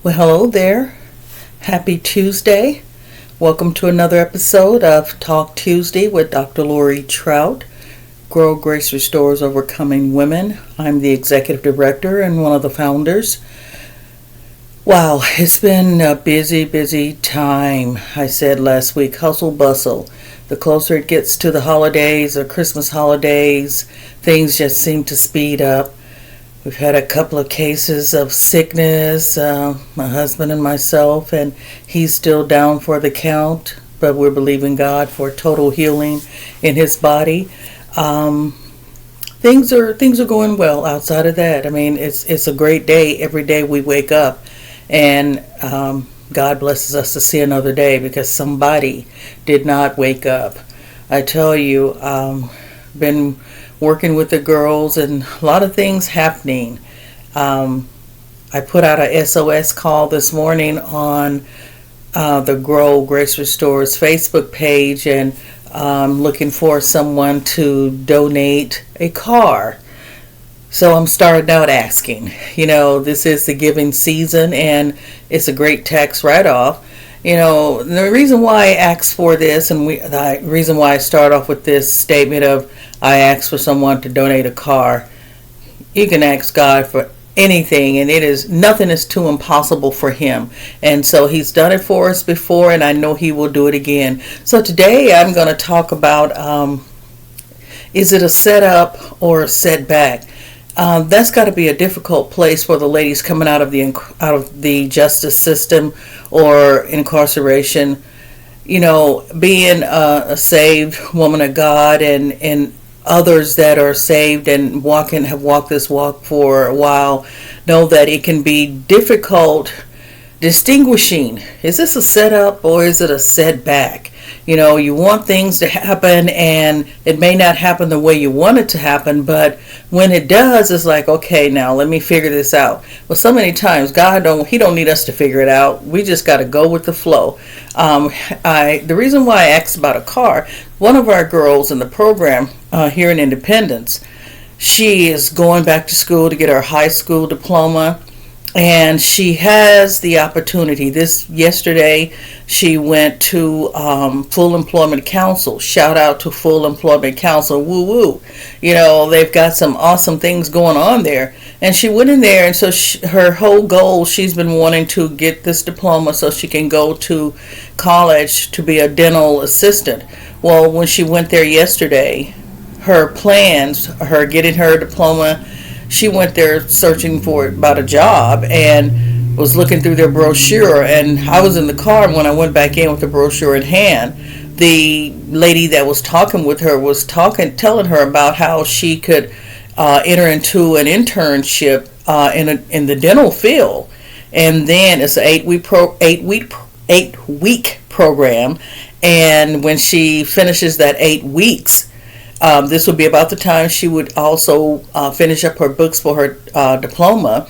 Well, hello there. Happy Tuesday. Welcome to another episode of Talk Tuesday with Dr. Lorrie Trout. Grow Grace Restores Overcoming Women. I'm the executive director and one of the founders. Wow, it's been a busy time. I said last week, hustle bustle. The closer it gets to the holidays or Christmas holidays, things just seem to speed up. We've had a couple of cases of sickness, my husband and myself, and he's still down for the count, but we're believing God for total healing in his body. Things are going well outside of that. I mean, it's a great day every day we wake up, and God blesses us to see another day because somebody did not wake up. I tell you, been working with the girls and a lot of things happening. I put out a SOS call this morning on the Grow Grace Restores Facebook page, and looking for someone to donate a car. So I'm starting out asking, this is the giving season and it's a great tax write-off. The reason why I asked for this, and the reason why I start off with this statement of I asked for someone to donate a car. You can ask God for anything, and nothing is too impossible for him. And so he's done it for us before, and I know he will do it again. So today I'm going to talk about is it a setup or a setback? That's got to be a difficult place for the ladies coming out of the justice system or incarceration. Being a saved woman of God and others that are saved and have walked this walk for a while know that it can be difficult distinguishing. Is this a setup or is it a setback? You want things to happen and it may not happen the way you want it to happen, but when it does, it's like, okay, now let me figure this out. Well, so many times He don't need us to figure it out. We just got to go with the flow. The reason why I asked about a car, one of our girls in the program here in Independence, she is going back to school to get her high school diploma. And she has the opportunity. Yesterday, she went to Full Employment Council. Shout out to Full Employment Council. Woo woo. They've got some awesome things going on there. And she went in there, and so her whole goal, she's been wanting to get this diploma so she can go to college to be a dental assistant. Well, when she went there yesterday, her plans, her getting her diploma, she went there searching for about a job and was looking through their brochure, and I was in the car when I went back in with the brochure in hand. The lady that was talking with her was telling her about how she could enter into an internship in the dental field, and then it's an 8-week program, and when she finishes that 8 weeks, this would be about the time she would also finish up her books for her diploma,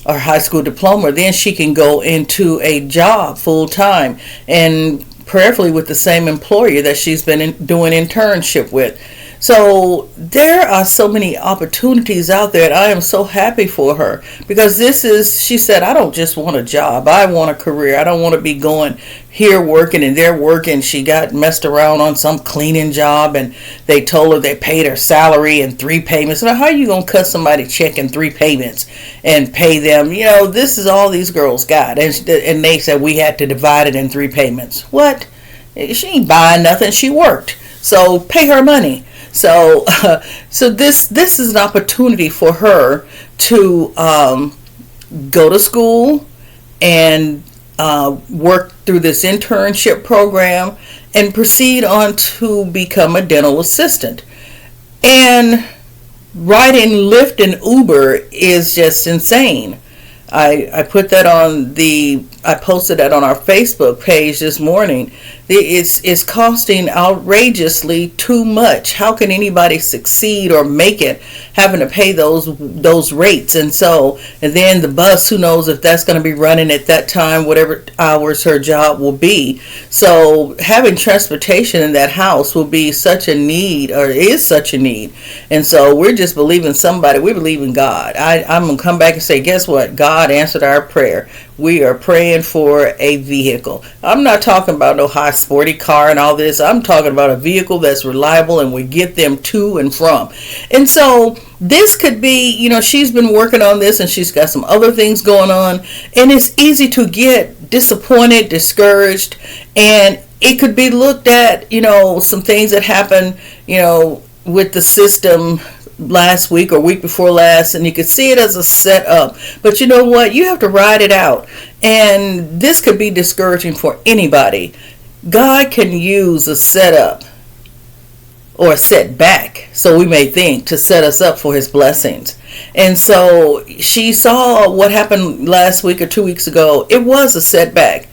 or high school diploma. Then she can go into a job full time, and prayerfully with the same employer that she's been doing internship with. So there are so many opportunities out there, and I am so happy for her because she said, I don't just want a job, I want a career. I don't want to be going here working and there working. She got messed around on some cleaning job, and they told her they paid her salary in 3 payments. Now, how are you going to cut somebody check in 3 payments and pay them? This is all these girls got. And they said we had to divide it in 3 payments. What? She ain't buying nothing. She worked. So pay her money. So this is an opportunity for her to go to school and work through this internship program and proceed on to become a dental assistant. And riding Lyft and Uber is just insane. I put that on the I posted that on our Facebook page this morning. It's costing outrageously too much. How can anybody succeed or make it having to pay those rates? And then the bus, who knows if that's going to be running at that time, whatever hours her job will be. So having transportation in that house will be such a need, or is such a need. And so we're just believing somebody. We believe in God. I'm going to come back and say, guess what? God answered our prayer. We are praying for a vehicle. I'm not talking about no high sporty car and all this. I'm talking about a vehicle that's reliable and we get them to and from. And so this could be, she's been working on this and she's got some other things going on. And it's easy to get disappointed, discouraged, and it could be looked at, some things that happened, with the system last week or week before last, and you could see it as a setup. But you know what? You have to ride it out. And this could be discouraging for anybody. God can use a setup or a setback, so we may think, to set us up for his blessings. And so she saw what happened last week or 2 weeks ago. It was a setback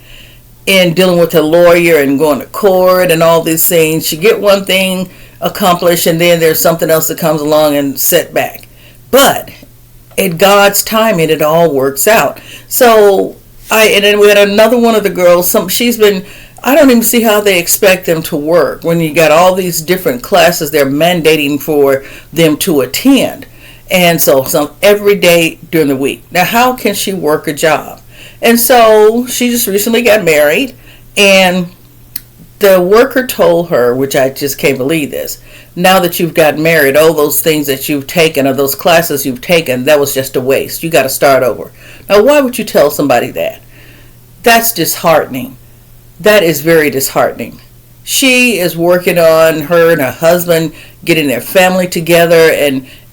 in dealing with her lawyer and going to court and all these things. She get one thing accomplished and then there's something else that comes along and set back. But at God's timing, it all works out. So and then we had another one of the girls. I don't even see how they expect them to work when you got all these different classes they're mandating for them to attend. And so some every day during the week. Now, how can she work a job? And so she just recently got married, and the worker told her, which I just can't believe this, now that you've got married, all those things that you've taken or those classes you've taken, that was just a waste. You got to start over. Now, why would you tell somebody that? That's disheartening. That is very disheartening. She is working on her and her husband getting their family together,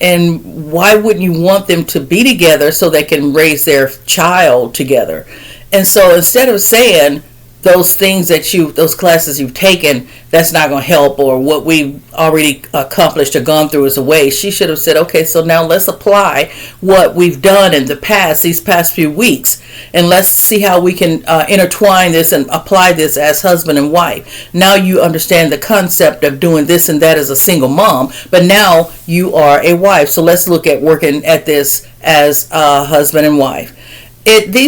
and why wouldn't you want them to be together so they can raise their child together? And so instead of saying those classes you've taken, that's not going to help, or what we've already accomplished or gone through is a waste, she should have said, okay, so now let's apply what we've done in these past few weeks, and let's see how we can intertwine this and apply this as husband and wife. Now you understand the concept of doing this and that as a single mom, but now you are a wife, so let's look at working at this as a husband and wife.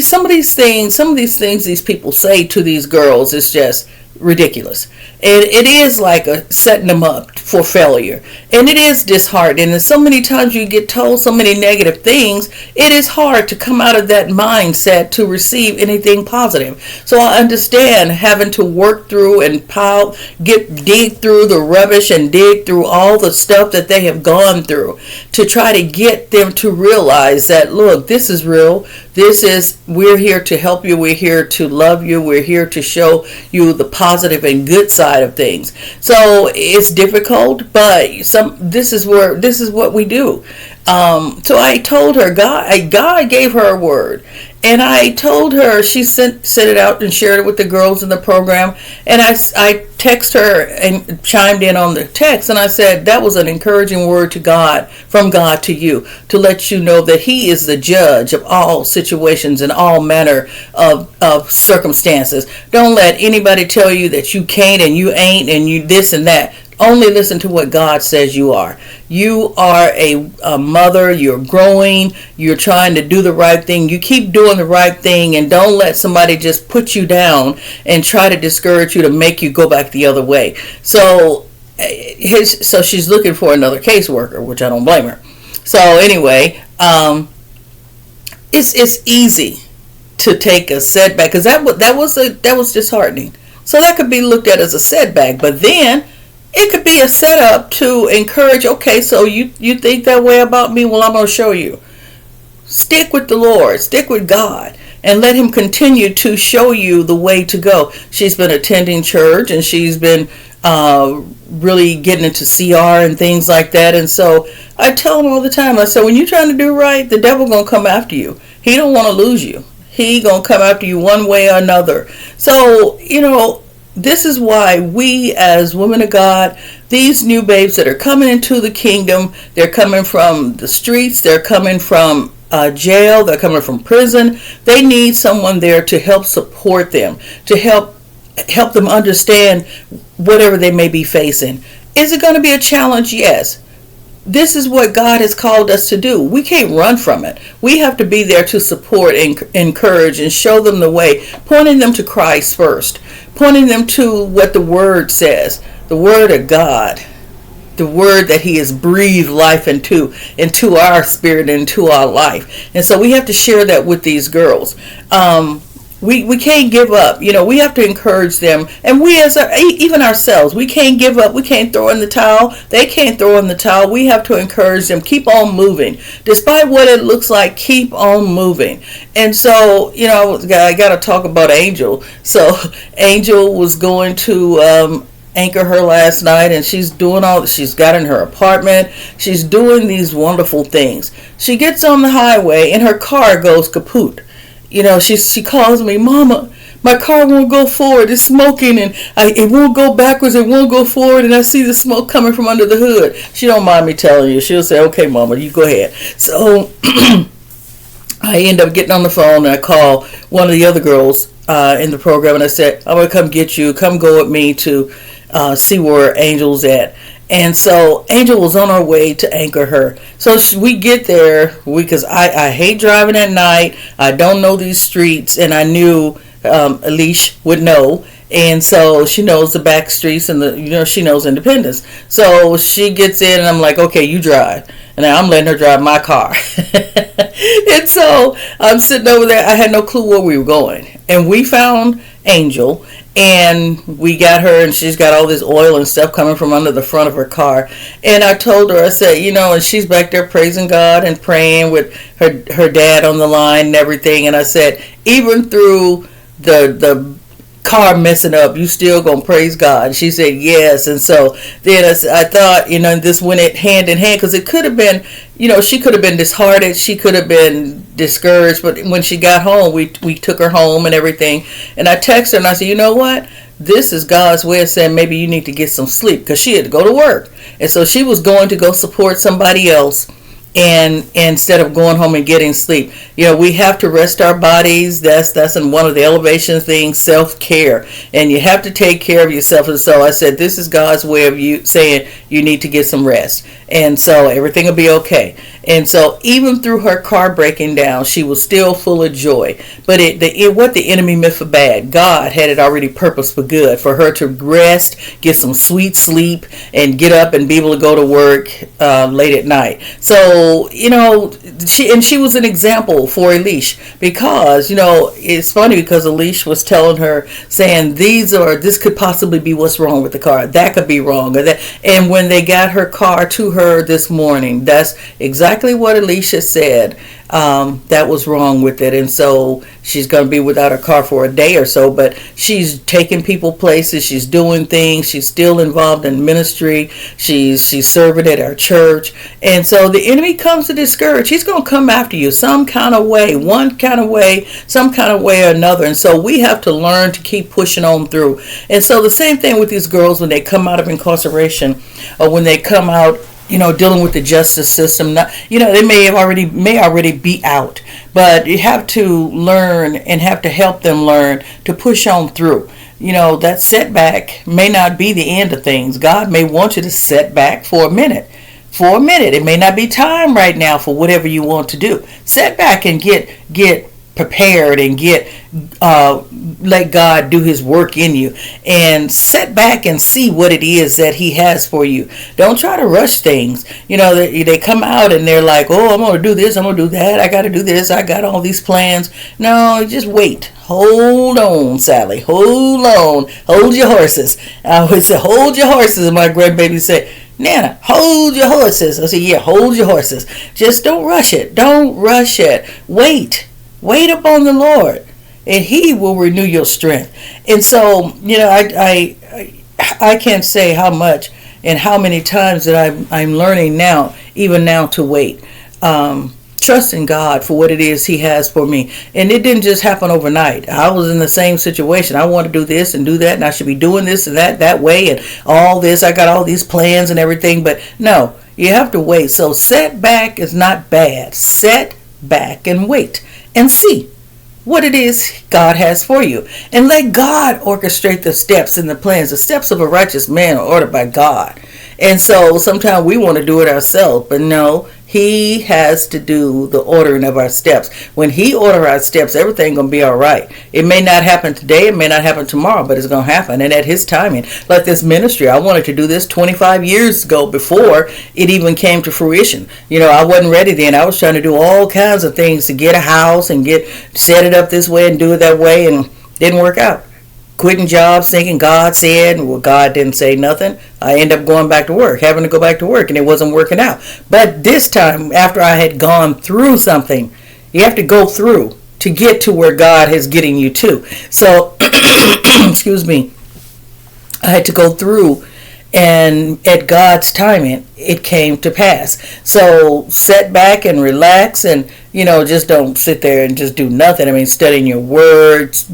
Some of these things these people say to these girls is just ridiculous. And it is like setting them up for failure. And it is disheartening. And so many times you get told so many negative things, it is hard to come out of that mindset to receive anything positive. So I understand having to work through and dig through the rubbish and dig through all the stuff that they have gone through to try to get them to realize that, look, this is real. We're here to help you. We're here to love you. We're here to show you the positive and good side of things. So it's difficult, but this is what we do. So I told her, God gave her a word. And I told her, she sent it out and shared it with the girls in the program. And I texted her and chimed in on the text. And I said, that was an encouraging word from God to you, to let you know that he is the judge of all situations and all manner of circumstances. Don't let anybody tell you that you can't and you ain't and you this and that. Only listen to what God says you are. You are a mother. You're growing. You're trying to do the right thing. You keep doing the right thing, and don't let somebody just put you down and try to discourage you to make you go back the other way. So she's looking for another caseworker, which I don't blame her. So anyway, it's easy to take a setback, because that was disheartening. So that could be looked at as a setback, but then it could be a setup to encourage, okay, so you think that way about me? Well, I'm going to show you. Stick with the Lord. Stick with God. And let him continue to show you the way to go. She's been attending church, and she's been really getting into CR and things like that. And so I tell them all the time, I said, when you're trying to do right, the devil going to come after you. He don't want to lose you. He going to come after you one way or another. So, this is why we as women of God, these new babes that are coming into the kingdom, they're coming from the streets, they're coming from jail, they're coming from prison. They need someone there to help support them, to help them understand whatever they may be facing. Is it going to be a challenge? Yes. This is what God has called us to do. We can't run from it. We have to be there to support and encourage and show them the way, pointing them to Christ first, pointing them to what the Word says, the Word of God, the Word that He has breathed life into our spirit, into our life. And so we have to share that with these girls. We can't give up. We have to encourage them. And we even ourselves, we can't give up. We can't throw in the towel. They can't throw in the towel. We have to encourage them. Keep on moving. Despite what it looks like, keep on moving. And so, I got to talk about Angel. So Angel was going to anchor her last night, and she's got in her apartment. She's doing these wonderful things. She gets on the highway and her car goes kaput. She calls me, Mama, my car won't go forward. It's smoking, and it won't go backwards. It won't go forward, and I see the smoke coming from under the hood. She don't mind me telling you. She'll say, okay, Mama, you go ahead. So I end up getting on the phone, and I call one of the other girls in the program, and I said, I'm going to come get you. Come go with me to see where Angel's at. And so Angel was on her way to anchor her. So we get there because I hate driving at night. I don't know these streets, and I knew Alicia would know. And so she knows the back streets, and she knows Independence. So she gets in, and I'm like, okay, you drive. And I'm letting her drive my car. And so I'm sitting over there. I had no clue where we were going. And we found Angel, and we got her, and she's got all this oil and stuff coming from under the front of her car. And I told her, I said, and she's back there praising God and praying with her dad on the line and everything. And I said, even through the car messing up, you still gonna praise God? And she said yes. And so then I thought, this went hand in hand, because it could have been, she could have been disheartened, she could have been discouraged. But when she got home, we took her home and everything, and I texted her and I said, you know what, this is God's way of saying maybe you need to get some sleep, because she had to go to work. And so she was going to go support somebody else, and instead of going home and getting sleep. We have to rest our bodies. That's in one of the elevation things, self-care, and you have to take care of yourself. And so I said, this is God's way of you saying you need to get some rest, and so everything will be okay. And so even through her car breaking down, she was still full of joy. But what the enemy meant for bad, God had it already purposed for good, for her to rest, get some sweet sleep, and get up and be able to go to work late at night. So she was an example for Alicia, because it's funny, because Alicia was telling her, saying this could possibly be what's wrong with the car, that could be wrong, or that. And when they got her car to her this morning, that's exactly what Alicia said that was wrong with it. And so she's going to be without her car for a day or so, but she's taking people places, she's doing things, she's still involved in ministry, she's serving at our church. And so the enemy comes to discourage. He's going to come after you some kind of way, one kind of way, some kind of way or another. And so we have to learn to keep pushing on through. And so the same thing with these girls when they come out of incarceration, or when they come out dealing with the justice system. They may already be out, but you have to learn and have to help them learn to push on through. That setback may not be the end of things. God may want you to set back for a minute. It may not be time right now for whatever you want to do. Set back and get prepared and let God do His work in you, and sit back and see what it is that He has for you. Don't try to rush things. They come out and they're like, oh, I'm going to do this, I'm going to do that, I got to do this, I got all these plans. No, just wait. Hold on, Sally. Hold on. Hold your horses. I always say, hold your horses. And my grandbaby said, Nana, hold your horses. I said, yeah, hold your horses. Just don't rush it. Don't rush it. Wait upon the Lord, and He will renew your strength. And so, I can't say how much and how many times that I'm learning now, even now, to wait. Trust in God for what it is He has for me. And it didn't just happen overnight. I was in the same situation. I want to do this and do that, and I should be doing this and that way, and all this. I got all these plans and everything, but no, you have to wait. So setback is not bad. Set back and wait and see what it is God has for you. And let God orchestrate the steps and the plans. The steps of a righteous man are ordered by God. And so sometimes we want to do it ourselves, but no, he has to do the ordering of our steps. When he orders our steps, everything's going to be all right. It may not happen today, it may not happen tomorrow, but it's going to happen. And at his timing, like this ministry, I wanted to do this 25 years ago before it even came to fruition. I wasn't ready then. I was trying to do all kinds of things to get a house and set it up this way and do it that way, and it didn't work out. Quitting jobs thinking God said, well, God didn't say nothing. I ended up going back to work, having to go back to work, and it wasn't working out. But this time, after I had gone through something, you have to go through to get to where God is getting you to. So, excuse me, I had to go through, and at God's timing, it came to pass. So sit back and relax, and just don't sit there and just do nothing. I mean, studying your words,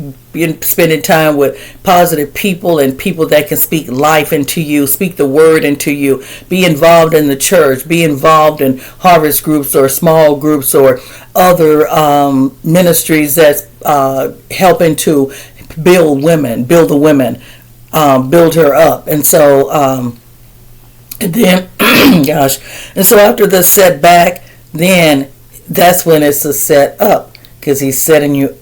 spending time with positive people and people that can speak life into you, speak the word into you. Be involved in the church, be involved in harvest groups or small groups or other ministries that's helping to build the women, build her up. And so and then and so after the setback, then that's when it's a set up, because he's set you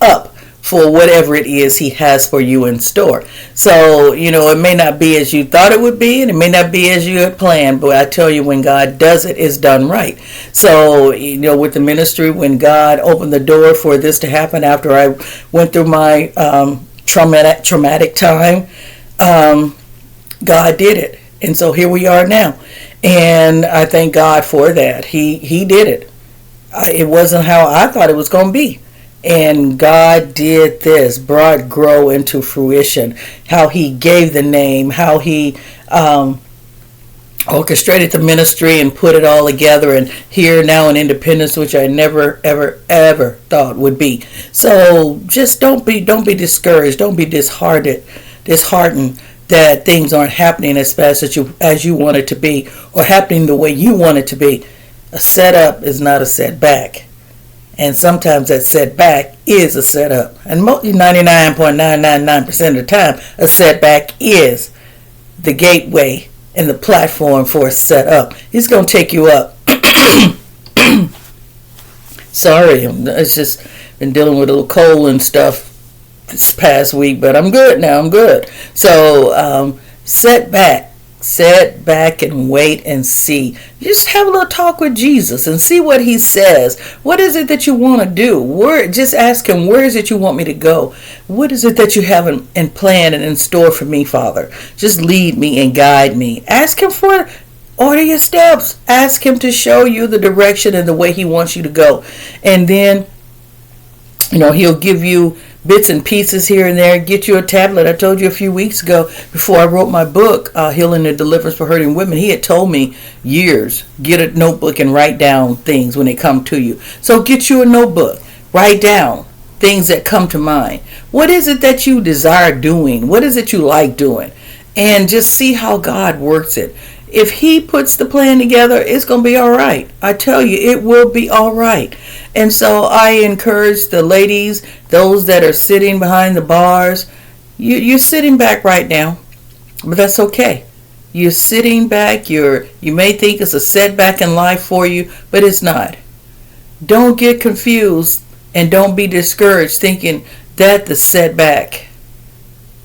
up for whatever it is he has for you in store. So it may not be as you thought it would be, and it may not be as you had planned, but I tell you, when God does it, it's done right. So with the ministry, when God opened the door for this to happen after I went through my traumatic time, God did it. And so here we are now. And I thank God for that. He did it. It wasn't how I thought it was going to be. And God did this, brought Grow into fruition. How he gave the name, how he orchestrated the ministry and put it all together. And here now in Independence, which I never, ever, ever thought would be. So just don't be discouraged. Don't be disheartened that things aren't happening as fast as you want it to be, or happening the way you want it to be. A setup is not a setback. And sometimes that setback is a setup. And 99.999% of the time, a setback is the gateway and the platform for a setup. He's going to take you up. Sorry, it's just been dealing with a little cold and stuff this past week, but I'm good now. I'm good. So sit back and wait and see. Just have a little talk with Jesus and see what he says. What is it that you want to do? Just ask him, where is it you want me to go? What is it that you have in plan and in store for me, Father? Just lead me and guide me. Ask him for order your steps. Ask him to show you the direction and the way he wants you to go. And then he'll give you bits and pieces here and there. Get you a tablet. I told you a few weeks ago, before I wrote my book, Healing and Deliverance for Hurting Women, he had told me years, get a notebook and write down things when they come to you. So get you a notebook. Write down things that come to mind. What is it that you desire doing? What is it you like doing? And just see how God works it. If he puts the plan together, it's going to be all right. I tell you, it will be all right. And so I encourage the ladies, those that are sitting behind the bars, you're sitting back right now, but that's okay. You're sitting back. You may think it's a setback in life for you, but it's not. Don't get confused and don't be discouraged thinking that the setback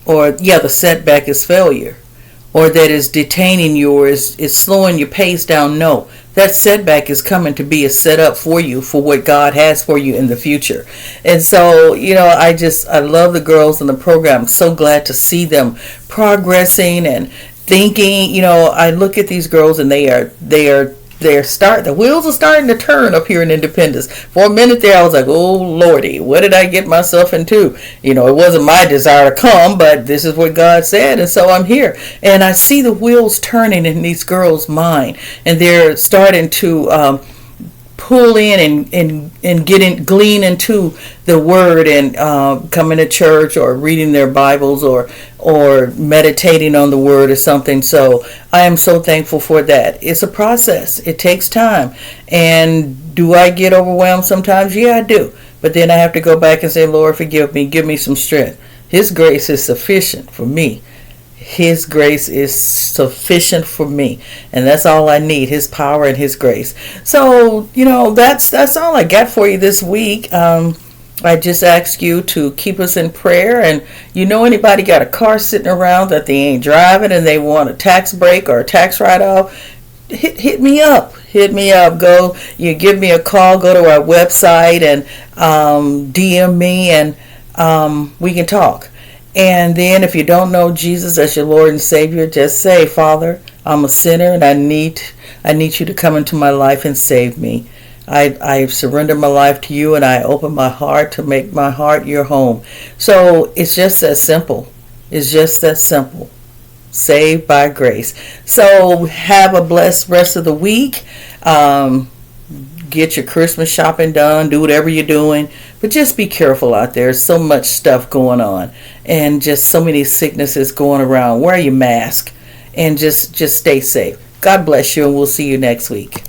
is failure, or that is detaining you, or is slowing your pace down. No, that setback is coming to be a setup for you for what God has for you in the future. And so, I love the girls in the program. I'm so glad to see them progressing and thinking. I look at these girls and the wheels are starting to turn up here in Independence. For a minute there, I was like, oh Lordy, what did I get myself into? It wasn't my desire to come, but this is what God said, and so I'm here. And I see the wheels turning in these girls' mind, and they're starting to pull in and glean into the word, and coming to church or reading their Bibles or meditating on the word or something. So I am so thankful for that. It's a process. It takes time. And do I get overwhelmed sometimes? Yeah, I do. But then I have to go back and say, Lord, forgive me. Give me some strength. His grace is sufficient for me. His grace is sufficient for me, and that's all I need, His power and His grace. So, that's all I got for you this week. I just ask you to keep us in prayer, and anybody got a car sitting around that they ain't driving and they want a tax break or a tax write-off, hit me up. Go, you give me a call, go to our website and DM me, and we can talk. And then if you don't know Jesus as your Lord and Savior, just say, Father, I'm a sinner and I need you to come into my life and save me. I surrender my life to you, and I open my heart to make my heart your home. So it's just that simple. It's just that simple. Saved by grace. So have a blessed rest of the week. Get your Christmas shopping done. Do whatever you're doing. But just be careful out there. There's so much stuff going on. And just so many sicknesses going around. Wear your mask. And just stay safe. God bless you, and we'll see you next week.